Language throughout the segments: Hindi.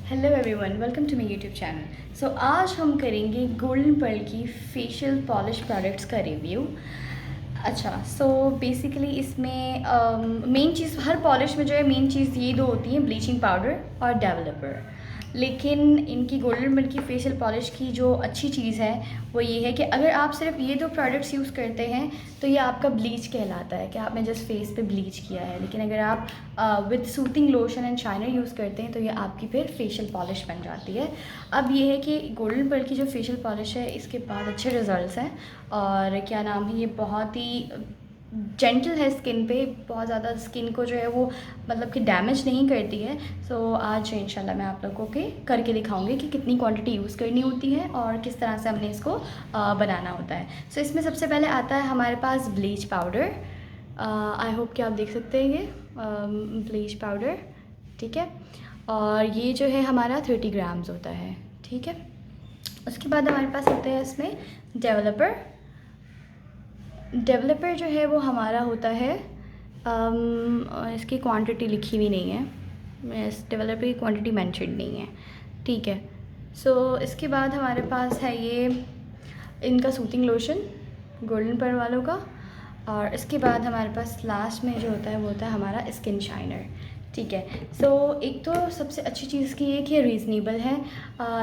Hello everyone, welcome to my YouTube channel. So आज हम करेंगे गोल्डन पर्ल की फेशियल पॉलिश प्रोडक्ट्स का रिव्यू। अच्छा, सो बेसिकली इसमें मेन चीज़ हर पॉलिश में जो है मेन चीज़ ये दो होती हैं, ब्लीचिंग पाउडर और डेवलपर। लेकिन इनकी गोल्डन पर्ल की फेशियल पॉलिश की जो अच्छी चीज़ है वो ये है कि अगर आप सिर्फ ये दो प्रोडक्ट्स यूज़ करते हैं तो ये आपका ब्लीच कहलाता है कि आपने जस्ट फेस पे ब्लीच किया है। लेकिन अगर आप with soothing lotion and shiner use करते हैं तो ये आपकी फिर फेशियल पॉलिश बन जाती है। अब ये है कि गोल्डन पर्ल की जो फेशियल पॉलिश है इसके बाद अच्छे रिजल्ट्स हैं और क्या नाम है, ये बहुत ही जेंटल है स्किन पे, बहुत ज़्यादा स्किन को जो है वो मतलब कि डैमेज नहीं करती है। सो आज इंशाल्लाह मैं आप लोगों के करके दिखाऊंगी कि कितनी क्वांटिटी यूज़ करनी होती है और किस तरह से हमने इसको बनाना होता है। सो इसमें सबसे पहले आता है हमारे पास ब्लीच पाउडर। आई होप कि आप देख सकते हैं ये ब्लीच पाउडर, ठीक है। और ये जो है हमारा 30 ग्राम्स होता है, ठीक है। उसके बाद हमारे पास होता है इसमें डेवलपर। डेवलपर जो है वो हमारा होता है इसकी क्वांटिटी लिखी हुई नहीं है, इस डेवलपर की क्वांटिटी मेंशन नहीं है, ठीक है। सो इसके बाद हमारे पास है ये इनका सूथिंग लोशन गोल्डन पर्ल वालों का। और इसके बाद हमारे पास लास्ट में जो होता है वो होता है हमारा स्किन शाइनर, ठीक है। सो एक तो सबसे अच्छी चीज़ की है कि ये रीज़नेबल है,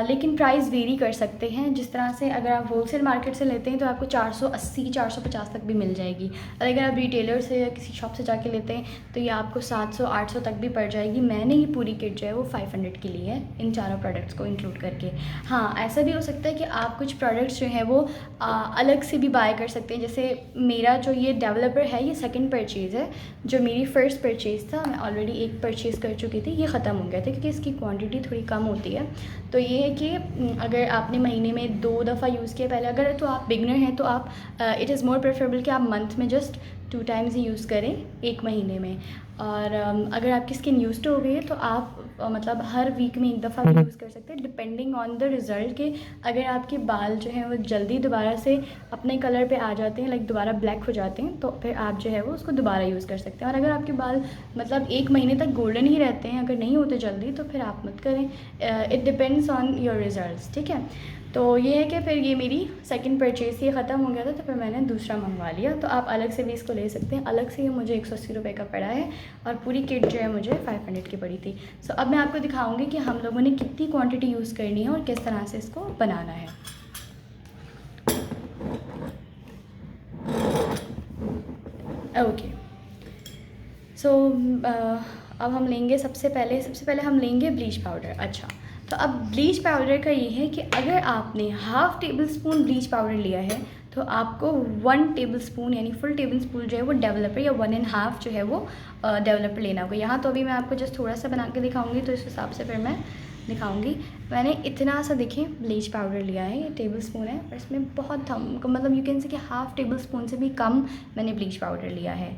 लेकिन प्राइस वेरी कर सकते हैं। जिस तरह से अगर आप होलसेल मार्केट से लेते हैं तो आपको 480 450 तक भी मिल जाएगी, और अगर आप रिटेलर से या किसी शॉप से जाके लेते हैं तो ये आपको 700 800 तक भी पड़ जाएगी। मैंने ये पूरी किट जो है वो 500 की ली है इन चारों प्रोडक्ट्स को इंक्लूड करके। हाँ, ऐसा भी हो सकता है कि आप कुछ प्रोडक्ट्स जो हैं वो अलग से भी बाय कर सकते हैं। जैसे मेरा जो ये डेवलपर है ये सेकेंड परचेज़ है, जो मेरी फ़र्स्ट परचेज़ था मैं ऑलरेडी एक परचेज़ कर चुकी थी, ये ख़त्म हो गया था क्योंकि इसकी क्वांटिटी थोड़ी कम होती है। तो ये है कि अगर आपने महीने में 2 दफ़ा यूज़ किया पहले, अगर तो आप बिगनर हैं तो आप इट इज़ मोर प्रेफरेबल कि आप मंथ में जस्ट 2 टाइम्स ही यूज़ करें एक महीने में। और अगर आपकी स्किन यूज़ हो गई है तो आप मतलब हर वीक में एक दफ़ा भी यूज़ कर सकते हैं, डिपेंडिंग ऑन द रिज़ल्ट के। अगर आपके बाल जो हैं वो जल्दी दोबारा से अपने कलर पे आ जाते हैं, लाइक दोबारा ब्लैक हो जाते हैं, तो फिर आप जो है वो उसको दोबारा यूज़ कर सकते हैं। और अगर आपके बाल मतलब एक महीने तक गोल्डन ही रहते हैं, अगर नहीं होते जल्दी, तो फिर आप मत करें। It depends on your result, ठीक है। तो ये है कि फिर ये मेरी सेकंड परचेज़ ये ख़त्म हो गया था तो फिर मैंने दूसरा मंगवा लिया। तो आप अलग से भी इसको ले सकते हैं। अलग से ये मुझे 180 रुपये का पड़ा है और पूरी किट जो है मुझे 500 की पड़ी थी। सो अब मैं आपको दिखाऊंगी कि हम लोगों ने कितनी क्वांटिटी यूज़ करनी है और किस तरह से इसको बनाना है। ओके, सो अब हम लेंगे सबसे पहले हम लेंगे ब्लीच पाउडर। अच्छा, तो अब ब्लीच पाउडर का ये है कि अगर आपने half table spoon bleach powder लिया है तो आपको 1 टेबल स्पून यानी फुल टेबल स्पून जो है वो डेवलपर या 1.5 जो है वो डेवलपर लेना होगा। यहाँ तो अभी मैं आपको जस्ट थोड़ा सा बना के दिखाऊंगी तो इस हिसाब से फिर मैं दिखाऊंगी। मैंने इतना सा देखिए ब्लीच पाउडर लिया है, ये टेबल स्पून है, और इसमें बहुत मतलब यू कैन से कि हाफ़ टेबल स्पून से भी कम मैंने ब्लीच पाउडर लिया है।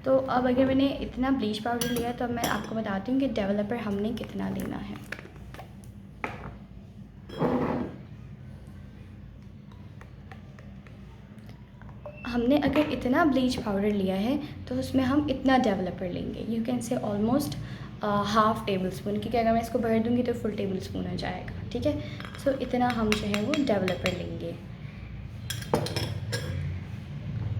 तो अब अगर मैंने इतना ब्लीच पाउडर लिया तो अब मैं आपको बताती हूँ कि डेवलपर हमने कितना लेना है। हमने अगर इतना ब्लीच पाउडर लिया है तो उसमें हम इतना डेवलपर लेंगे, यू कैन से ऑलमोस्ट हाफ़ टेबल स्पून, क्योंकि अगर मैं इसको भर दूँगी तो फुल टेबल स्पून हो जाएगा, ठीक है। सो इतना हम जो है वो डेवलपर लेंगे।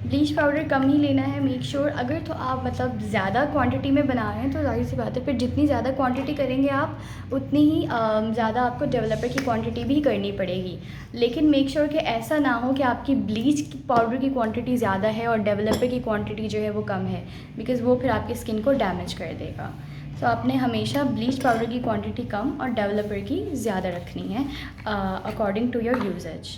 ब्लीच पाउडर कम ही लेना है, मेक श्योर। अगर तो आप मतलब ज़्यादा क्वांटिटी में बना रहे हैं तो जाहिर सी बात है फिर जितनी ज़्यादा क्वांटिटी करेंगे आप उतनी ही ज़्यादा आपको डेवलपर की क्वांटिटी भी करनी पड़ेगी। लेकिन मेक श्योर कि ऐसा ना हो कि आपकी ब्लीच पाउडर की क्वांटिटी ज़्यादा है और डेवलपर की क्वांटिटी जो है वो कम है, बिकॉज़ वो फिर आपकी स्किन को डैमेज कर देगा। तो आपने हमेशा ब्लीच पाउडर की क्वांटिटी कम और डेवलपर की ज़्यादा रखनी है अकॉर्डिंग टू योर यूजेज।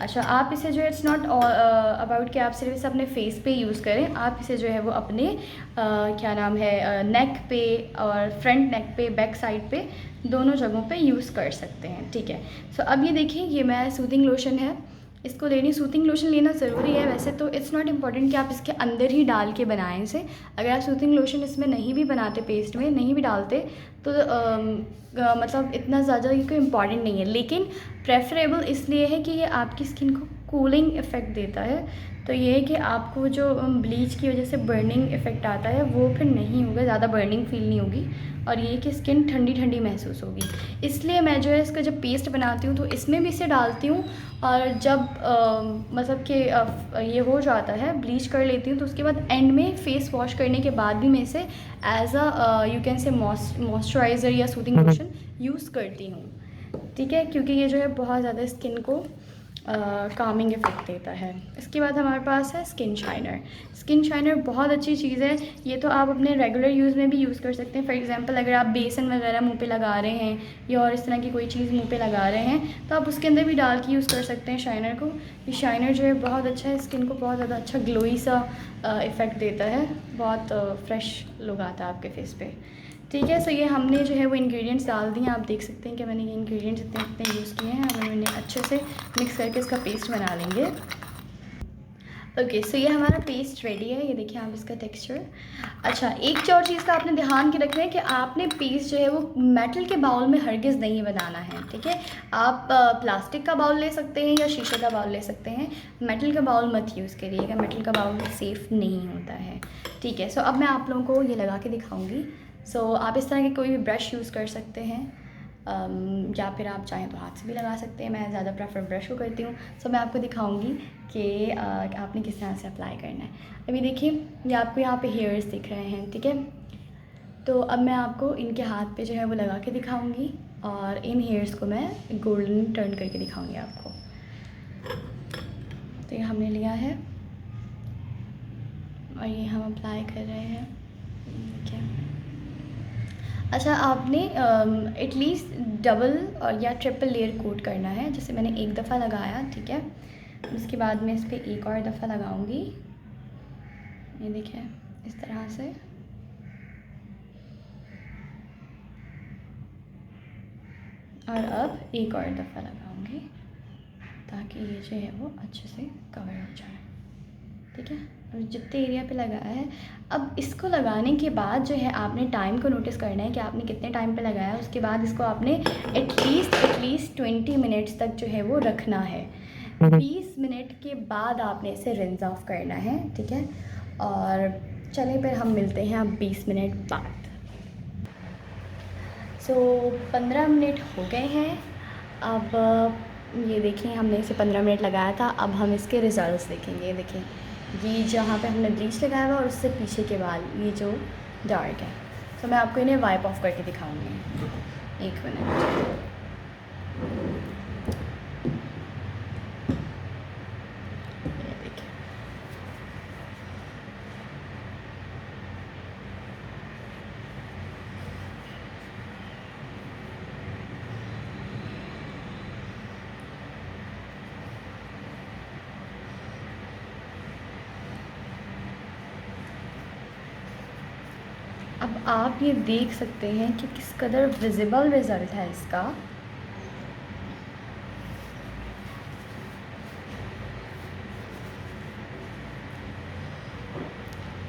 अच्छा, आप इसे जो है इट्स नॉट अबाउट कि आप सिर्फ इसे अपने फेस पे यूज़ करें, आप इसे जो है वो अपने क्या नाम है नेक पे और फ्रंट नेक पे, बैक साइड पे, दोनों जगहों पे यूज़ कर सकते हैं, ठीक है। सो अब ये देखिए, ये मैं सूथिंग लोशन है, इसको लेनी। सूथिंग लोशन लेना ज़रूरी है वैसे तो, इट्स नॉट इम्पॉर्टेंट कि आप इसके अंदर ही डाल के बनाएं इसे। अगर आप सूथिंग लोशन इसमें नहीं भी बनाते, पेस्ट में नहीं भी डालते तो मतलब इतना ज़्यादा ये कोई इम्पॉर्टेंट नहीं है। लेकिन प्रेफरेबल इसलिए है कि ये आपकी स्किन को कूलिंग इफ़ेक्ट देता है, तो ये है कि आपको जो ब्लीच की वजह से बर्निंग इफ़ेक्ट आता है वो फिर नहीं होगा, ज़्यादा बर्निंग फील नहीं होगी, और ये कि स्किन ठंडी ठंडी महसूस होगी। इसलिए मैं जो है इसका जब पेस्ट बनाती हूँ तो इसमें भी इसे डालती हूँ, और जब मतलब कि ये हो जाता है, ब्लीच कर लेती हूँ, तो उसके बाद एंड में फ़ेस वॉश करने के बाद भी मैं इसे as a you can say moisturizer या सूदिंग लोशन यूज़ करती हूँ। ठीक है, क्योंकि ये जो है बहुत ज़्यादा स्किन को कामिंग इफ़ेक्ट देता है। इसके बाद हमारे पास है स्किन शाइनर। स्किन शाइनर बहुत अच्छी चीज़ है, ये तो आप अपने रेगुलर यूज़ में भी यूज़ कर सकते हैं। फॉर एग्जांपल अगर आप बेसन वगैरह मुंह पे लगा रहे हैं या और इस तरह की कोई चीज़ मुंह पे लगा रहे हैं तो आप उसके अंदर भी डाल के यूज़ कर सकते हैं शाइनर को। ये शाइनर जो है बहुत अच्छा है, स्किन को बहुत ज़्यादा अच्छा ग्लोई सा इफ़ेक्ट देता है, बहुत फ्रेश लुक आता है आपके फेस पे। ठीक है, सो ये हमने जो है वो इंग्रेडिएंट्स डाल दिए। आप देख सकते हैं कि मैंने ये इंग्रेडिएंट्स इतने इतने यूज़ किए हैं। अब हम इन्हें अच्छे से मिक्स करके इसका पेस्ट बना लेंगे। ओके, सो ये हमारा पेस्ट रेडी है। ये देखिए आप इसका टेक्सचर। अच्छा, एक और चीज़ का आपने ध्यान के रखना है कि आपने पेस्ट जो है वो मेटल के बाउल में हरगिज़ नहीं बनाना है। ठीक है, आप प्लास्टिक का बाउल ले सकते हैं या शीशे का बाउल ले सकते हैं, मेटल का बाउल मत यूज़ करिएगा, मेटल का बाउल सेफ़ नहीं होता है। ठीक है, सो अब मैं आप लोगों को ये लगा के दिखाऊँगी। सो आप इस तरह के कोई भी ब्रश यूज़ कर सकते हैं, या फिर आप चाहें तो हाथ से भी लगा सकते हैं। मैं ज़्यादा प्रेफर ब्रश को करती हूँ। सो मैं आपको दिखाऊंगी कि आपने किस तरह से अप्लाई करना है। अभी देखिए, ये आपको यहाँ पे हेयर्स दिख रहे हैं। ठीक है, तो अब मैं आपको इनके हाथ पे जो है वो लगा के दिखाऊंगी, और इन हेयर्स को मैं गोल्डन टर्न करके दिखाऊंगी आपको। तो ये हमने लिया है और ये हम अप्लाई कर रहे हैं। ठीक है, अच्छा, आपने एटलीस्ट डबल और या ट्रिपल लेयर कोट करना है। जैसे मैंने एक दफ़ा लगाया, ठीक है, उसके बाद मैं इस पर एक और दफ़ा लगाऊंगी। ये देखिए इस तरह से, और अब एक और दफ़ा लगाऊंगी ताकि ये जो है वो अच्छे से कवर हो जाए। ठीक है, जितने एरिया पे लगाया है, अब इसको लगाने के बाद जो है आपने टाइम को नोटिस करना है कि आपने कितने टाइम पे लगाया। उसके बाद इसको आपने एटलीस्ट 20 मिनट्स तक जो है वो रखना है। 20 मिनट के बाद आपने इसे रिंस ऑफ करना है। ठीक है, और चलिए फिर हम मिलते हैं अब 20 मिनट बाद। सो 15 मिनट हो गए हैं। अब ये देखिए, हमने इसे 15 मिनट लगाया था। अब हम इसके रिज़ल्ट्स देखेंगे। देखिए, ये जहाँ पे हमने ब्लीच लगाया हुआ और उससे पीछे के बाल ये जो डार्क है। तो मैं आपको इन्हें वाइप ऑफ करके दिखाऊंगी। 1 मिनट। अब आप ये देख सकते हैं कि किस कदर विजिबल रिज़ल्ट है इसका।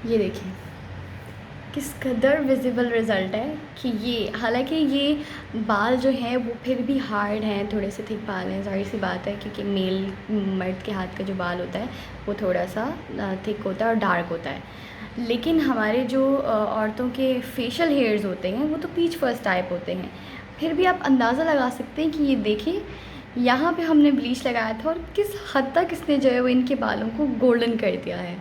ये देखिए किस कदर विजिबल रिज़ल्ट है कि ये, हालांकि ये बाल जो हैं वो फिर भी हार्ड हैं, थोड़े से थिक बाल हैं, ज़ाहिर सी बात है, क्योंकि मेल मर्द के हाथ का जो बाल होता है वो थोड़ा सा थिक होता है और डार्क होता है। लेकिन हमारे जो औरतों के फेशियल हेयर्स होते हैं वो तो पीच फर्स्ट टाइप होते हैं। फिर भी आप अंदाज़ा लगा सकते हैं कि ये देखिए यहाँ पे हमने ब्लीच लगाया था और किस हद तक इसने जो है वो इनके बालों को गोल्डन कर दिया है,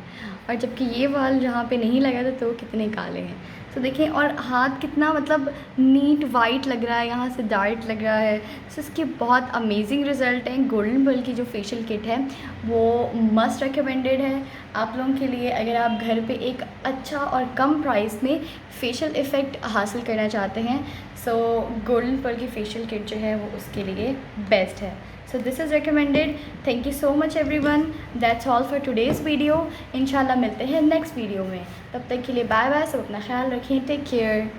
और जबकि ये बाल जहाँ पे नहीं लगा था तो वो कितने काले हैं। तो देखें, और हाथ कितना मतलब नीट वाइट लग रहा है, यहाँ से डार्क लग रहा है। तो इसके बहुत अमेजिंग रिज़ल्ट हैं। गोल्डन पर्ल की जो फेशियल किट है वो मस्ट रिकमेंडेड है आप लोगों के लिए, अगर आप घर पे एक अच्छा और कम प्राइस में फेशियल इफ़ेक्ट हासिल करना चाहते हैं। सो गोल्डन पर्ल की फेशियल किट जो है वो उसके लिए बेस्ट है। So this is recommended. Thank you so much everyone. That's all for today's video. इंशाल्लाह मिलते हैं नेक्स्ट वीडियो में। तब तक के लिए बाय बाय। सब अपना ख्याल रखें। Take care.